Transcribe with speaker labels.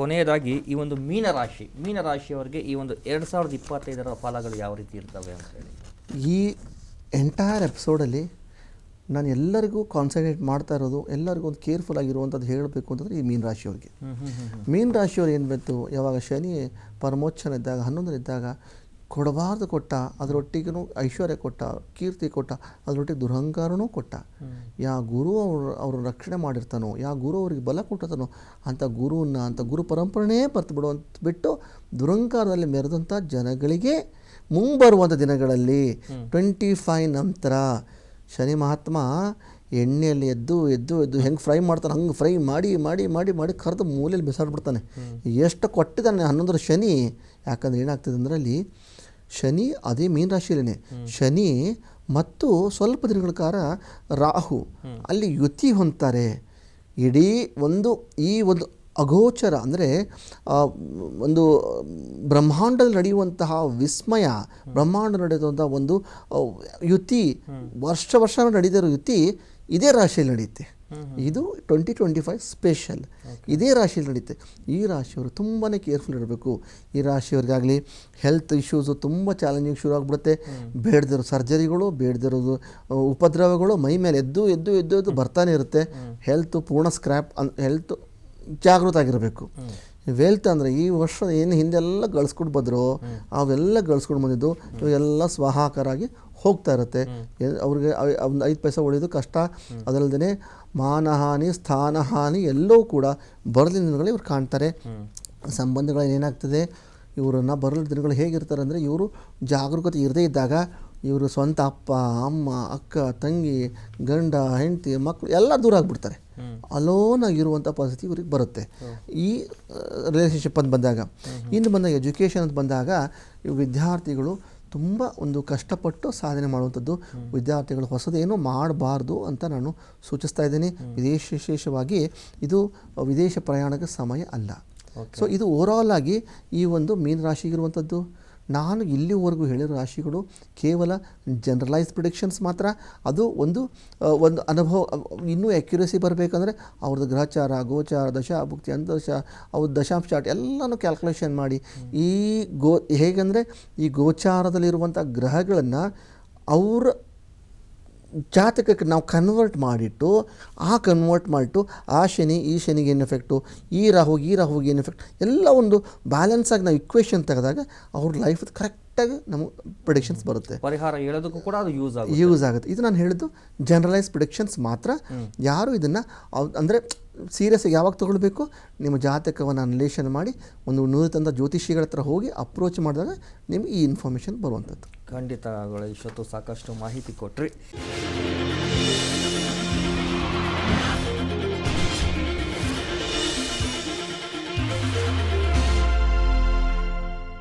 Speaker 1: ಕೊನೆಯದಾಗಿ ಈ ಒಂದು ಮೀನರಾಶಿಯವರಿಗೆ ಈ ಒಂದು 2025ರ ಫಲಗಳು ಯಾವ ರೀತಿ ಇರ್ತವೆ ಅಂತ ಹೇಳಿ.
Speaker 2: ಈ ಎಂಟೈರ್ ಎಪಿಸೋಡಲ್ಲಿ ನಾನು ಎಲ್ಲರಿಗೂ ಕಾನ್ಸಂಟ್ರೇಟ್ ಮಾಡ್ತಾ ಇರೋದು, ಎಲ್ಲರಿಗೂ ಒಂದು ಕೇರ್ಫುಲ್ ಆಗಿರುವಂಥದ್ದು ಹೇಳಬೇಕು ಅಂತಂದರೆ ಈ ಮೀನರಾಶಿಯವ್ರಿಗೆ. ಮೀನರಾಶಿಯವ್ರು ಏನು ಬೇಕು, ಯಾವಾಗ ಶನಿ ಪರಮೋಚ್ಚನ ಇದ್ದಾಗ 11 ಕೊಡಬಾರ್ದು ಕೊಟ್ಟ, ಅದರೊಟ್ಟಿಗೂ ಐಶ್ವರ್ಯ ಕೊಟ್ಟ, ಕೀರ್ತಿ ಕೊಟ್ಟ, ಅದರೊಟ್ಟಿಗೆ ದುರಹಂಕಾರನೂ ಕೊಟ್ಟ. ಯಾವ ಗುರು ಅವರು ರಕ್ಷಣೆ ಮಾಡಿರ್ತಾನೋ, ಯಾವ ಗುರು ಅವ್ರಿಗೆ ಬಲ ಕೊಟ್ಟಿರ್ತಾನೋ ಅಂಥ ಗುರುವನ್ನ, ಅಂಥ ಗುರು ಪರಂಪರೆನೇ ಬಿಡುವಂತ ಬಿಟ್ಟು ದುರಹಂಕಾರದಲ್ಲಿ ಮೆರೆದಂಥ ಜನಗಳಿಗೆ ಮುಂಬರುವಂಥ ದಿನಗಳಲ್ಲಿ 25 ನಂತರ ಶನಿ ಮಹಾತ್ಮ ಎಣ್ಣೆಯಲ್ಲಿ ಎದ್ದು ಹೆಂಗೆ ಫ್ರೈ ಮಾಡ್ತಾನೆ ಹಂಗೆ ಫ್ರೈ ಮಾಡಿ ಕರೆದು ಮೂಲೆಯಲ್ಲಿ ಬಿಸಾಡ್ಬಿಡ್ತಾನೆ. ಎಷ್ಟು ಕೊಟ್ಟಿದ್ದಾನೆ 11 ಶನಿ. ಯಾಕಂದರೆ ಏನಾಗ್ತದೆ ಅಂದರೆ ಅಲ್ಲಿ ಶನಿ ಅದೇ ಮೀನರಾಶಿಯಲ್ಲೇ ಶನಿ ಮತ್ತು ಸ್ವಲ್ಪ ದಿನಗಳ ಕಾಲ ರಾಹು ಅಲ್ಲಿ ಯುತಿ ಹೊಂದ್ತಾರೆ. ಇಡೀ ಈ ಒಂದು ಅಗೋಚರ ಅಂದರೆ ಒಂದು ಬ್ರಹ್ಮಾಂಡದಲ್ಲಿ ನಡೆಯುವಂತಹ ವಿಸ್ಮಯ, ಬ್ರಹ್ಮಾಂಡ ನಡೆಯುವಂಥ ಒಂದು ಯುತಿ, ವರ್ಷ ನಡೆದಿರೋ ಯುತಿ ಇದೇ ರಾಶಿಯಲ್ಲಿ ನಡೆಯುತ್ತೆ. ಇದು 2025 ಸ್ಪೆಷಲ್ ಇದೇ ರಾಶಿಯಲ್ಲಿ ನಡೆಯುತ್ತೆ. ಈ ರಾಶಿಯವರು ತುಂಬಾ ಕೇರ್ಫುಲ್ ಇರಬೇಕು. ಈ ರಾಶಿಯವ್ರಿಗಾಗಲಿ ಹೆಲ್ತ್ ಇಶ್ಯೂಸು ತುಂಬ ಚಾಲೆಂಜಿಂಗ್ ಶುರು ಆಗಿಬಿಡುತ್ತೆ. ಬೇಡದಿರೋ ಸರ್ಜರಿಗಳು, ಬೇಡದಿರೋದು ಉಪದ್ರವಗಳು ಮೈ ಮೇಲೆ ಎದ್ದು ಬರ್ತಾನೆ ಇರುತ್ತೆ. ಹೆಲ್ತು ಪೂರ್ಣ ಸ್ಕ್ರ್ಯಾಪ್. ಹೆಲ್ತ್ ಜಾಗೃತ ಆಗಿರಬೇಕು. ವೆಲ್ತ್ ಅಂದರೆ ಈ ವರ್ಷ ಏನು ಹಿಂದೆಲ್ಲ ಗಳಿಸ್ಕೊಂಡು ಬಂದರು ಅವೆಲ್ಲ ಗಳಿಸ್ಕೊಂಡು ಬಂದಿದ್ದು ಇವೆಲ್ಲ ಸ್ವಹಾಕರಾಗಿ ಹೋಗ್ತಾ ಇರುತ್ತೆ. ಅವ್ರಿಗೆ ಒಂದು 5 ಪೈಸೆ ಉಳಿಯೋದು ಕಷ್ಟ. ಅದಲ್ಲದೆ ಮಾನಹಾನಿ, ಸ್ಥಾನಹಾನಿ ಎಲ್ಲವೂ ಕೂಡ ಬರಲಿನ ದಿನಗಳು ಇವ್ರು ಕಾಣ್ತಾರೆ. ಸಂಬಂಧಗಳೇನಾಗ್ತದೆ, ಇವರನ್ನು ಬರಲಿನ ದಿನಗಳು ಹೇಗಿರ್ತಾರೆ ಅಂದರೆ, ಇವರು ಜಾಗರೂಕತೆ ಇರದೇ ಇದ್ದಾಗ ಇವರು ಸ್ವಂತ ಅಪ್ಪ ಅಮ್ಮ ಅಕ್ಕ ತಂಗಿ ಗಂಡ ಹೆಂಡತಿ ಮಕ್ಕಳು ಎಲ್ಲ ದೂರ ಆಗಿಬಿಡ್ತಾರೆ. ಅಲೋನ್ ಆಗಿರುವಂಥ ಪರಿಸ್ಥಿತಿ ಇವ್ರಿಗೆ ಬರುತ್ತೆ ಈ ರಿಲೇಷನ್ಶಿಪ್ ಅಂತ ಬಂದಾಗ. ಇನ್ನು ಬಂದಾಗ ಎಜುಕೇಷನ್ ಅಂತ ಬಂದಾಗ ವಿದ್ಯಾರ್ಥಿಗಳು ತುಂಬ ಒಂದು ಕಷ್ಟಪಟ್ಟು ಸಾಧನೆ ಮಾಡುವಂಥದ್ದು. ವಿದ್ಯಾರ್ಥಿಗಳು ಹೊಸದೇನೂ ಮಾಡಬಾರ್ದು ಅಂತ ನಾನು ಸೂಚಿಸ್ತಾ ಇದ್ದೀನಿ. ವಿಶೇಷವಾಗಿ ಇದು ವಿದೇಶ ಪ್ರಯಾಣಕ್ಕೆ ಸಮಯ ಅಲ್ಲ. ಸೊ ಇದು ಓವರಾಲ್ ಆಗಿ ಈ ಒಂದು ಮೀನರಾಶಿಗಿರುವಂಥದ್ದು. ನಾನು ಇಲ್ಲಿವರೆಗೂ ಹೇಳಿರೋ ರಾಶಿಗಳು ಕೇವಲ ಜನರಲೈಸ್ ಪ್ರಿಡಿಕ್ಷನ್ಸ್ ಮಾತ್ರ. ಅದು ಒಂದು ಅನುಭವ. ಇನ್ನೂ ಅಕ್ಯುರೇಸಿ ಬರಬೇಕಂದ್ರೆ ಅವ್ರದ್ದು ಗ್ರಹಚಾರ, ಗೋಚಾರ, ದಶಾಭುಕ್ತಿ, ಅಂತರ್ಶ, ಅವ್ರ ದಶಾಂಶ ಚಾರ್ಟ್ ಎಲ್ಲನೂ ಕ್ಯಾಲ್ಕುಲೇಷನ್ ಮಾಡಿ ಹೇಗೆಂದರೆ ಈ ಗೋಚಾರದಲ್ಲಿರುವಂಥ ಗ್ರಹಗಳನ್ನು ಅವ್ರ ಜಾತಕಕ್ಕೆ ನಾವು ಕನ್ವರ್ಟ್ ಮಾಡಿಟ್ಟು ಆ ಶನಿ ಈ ಶನಿಗೆ ಏನು ಎಫೆಕ್ಟು, ಈ ರಾಹುಗೆ ಏನು ಎಫೆಕ್ಟ್ ಎಲ್ಲ ಒಂದು ಬ್ಯಾಲೆನ್ಸ್ ಆಗಿ ನಾವು ಇಕ್ವೇಷನ್ ತೆಗೆದಾಗ ಅವ್ರ ಲೈಫ್ ಕರೆಕ್ಟಾಗಿ ನಮಗೆ ಪ್ರಿಡಿಕ್ಷನ್ಸ್ ಬರುತ್ತೆ.
Speaker 1: ಪರಿಹಾರ ಹೇಳೋದಕ್ಕೂ ಕೂಡ ಅದು
Speaker 2: ಯೂಸ್ ಆಗುತ್ತೆ. ಇದು ನಾನು ಹೇಳಿದ್ದು ಜನರಲೈಸ್ ಪ್ರಿಡಿಕ್ಷನ್ಸ್ ಮಾತ್ರ. ಯಾರು ಇದನ್ನು ಅಂದರೆ ಸೀರಿಯಸ್ಸಾಗಿ ಯಾವಾಗ ತೊಗೊಳ್ಬೇಕು, ನಿಮ್ಮ ಜಾತಕವನ್ನು ಅನ್ಲೇಷನ್ ಮಾಡಿ ಒಂದು ನುರಿತಂಥ ಜ್ಯೋತಿಷಿಗಳ ಹತ್ರ ಹೋಗಿ ಅಪ್ರೋಚ್ ಮಾಡಿದಾಗ ನಿಮಗೆ ಈ ಇನ್ಫಾರ್ಮೇಷನ್ ಬರುವಂಥದ್ದು.
Speaker 1: ಖಂಡಿತ ಇಷ್ಟೊತ್ತು ಸಾಕಷ್ಟು ಮಾಹಿತಿ ಕೊಟ್ರಿ.